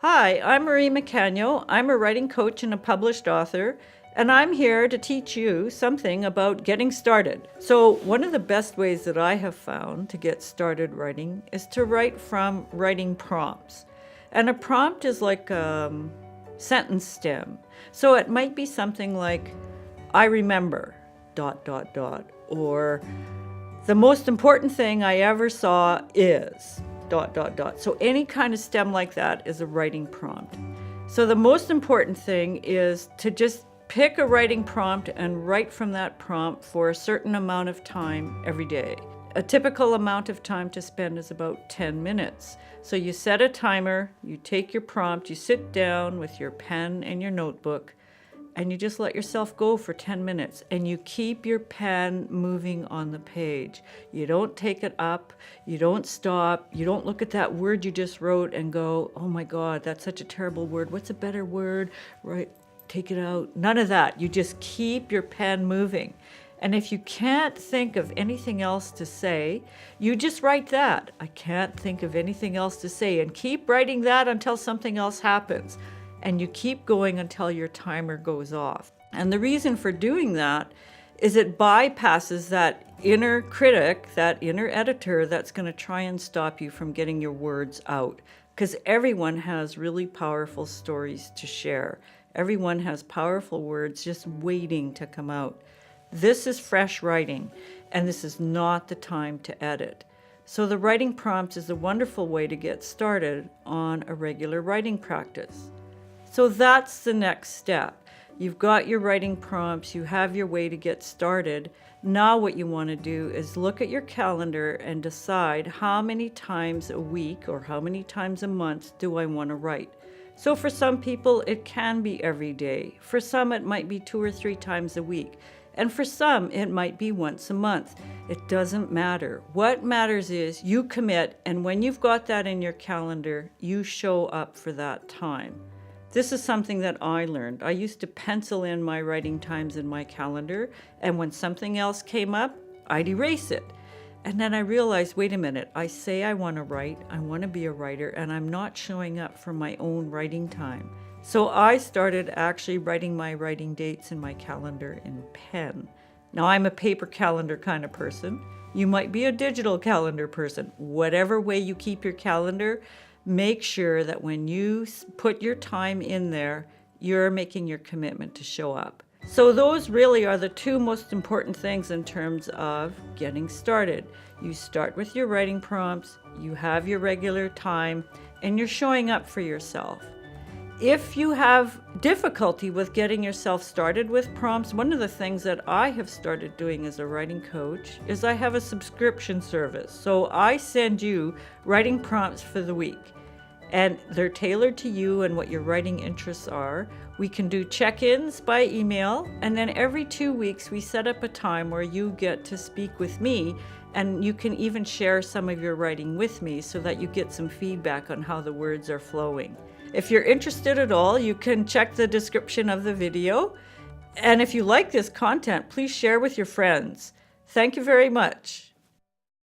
Hi, I'm Marie McCanyo. I'm a writing coach and a published author, and I'm here to teach you something about getting started. So one of the best ways that I have found to get started writing is to write from writing prompts. And a prompt is like a sentence stem. So it might be something like, I remember, ... or the most important thing I ever saw is ... So any kind of stem like that is a writing prompt. So the most important thing is to just pick a writing prompt and write from that prompt for a certain amount of time every day. A typical amount of time to spend is about 10 minutes. So you set a timer, you take your prompt, you sit down with your pen and your notebook, and you just let yourself go for 10 minutes, and you keep your pen moving on the page. You don't take it up, you don't stop, you don't look at that word you just wrote and go, oh my God, that's such a terrible word. What's a better word? Right, take it out. None of that. You just keep your pen moving. And if you can't think of anything else to say, you just write that. I can't think of anything else to say, and keep writing that until something else happens. And you keep going until your timer goes off. And the reason for doing that is it bypasses that inner critic, that inner editor that's going to try and stop you from getting your words out. Because everyone has really powerful stories to share. Everyone has powerful words just waiting to come out. This is fresh writing, and this is not the time to edit. So the writing prompts is a wonderful way to get started on a regular writing practice. So that's the next step. You've got your writing prompts, you have your way to get started. Now what you want to do is look at your calendar and decide how many times a week or how many times a month do I want to write. So for some people it can be every day. For some it might be 2 or 3 times a week. And for some it might be once a month. It doesn't matter. What matters is you commit, and when you've got that in your calendar, you show up for that time. This is something that I learned. I used to pencil in my writing times in my calendar, and when something else came up, I'd erase it. And then I realized, wait a minute, I say I want to write, I want to be a writer, and I'm not showing up for my own writing time. So I started actually writing my writing dates in my calendar in pen. Now I'm a paper calendar kind of person. You might be a digital calendar person. Whatever way you keep your calendar, make sure that when you put your time in there, you're making your commitment to show up. So those really are the 2 most important things in terms of getting started. You start with your writing prompts, you have your regular time, and you're showing up for yourself. If you have difficulty with getting yourself started with prompts, one of the things that I have started doing as a writing coach is I have a subscription service. So I send you writing prompts for the week. And they're tailored to you and what your writing interests are. We can do check-ins by email, and then every 2 weeks we set up a time where you get to speak with me, and you can even share some of your writing with me so that you get some feedback on how the words are flowing. If you're interested at all, you can check the description of the video. And if you like this content, please share with your friends. Thank you very much.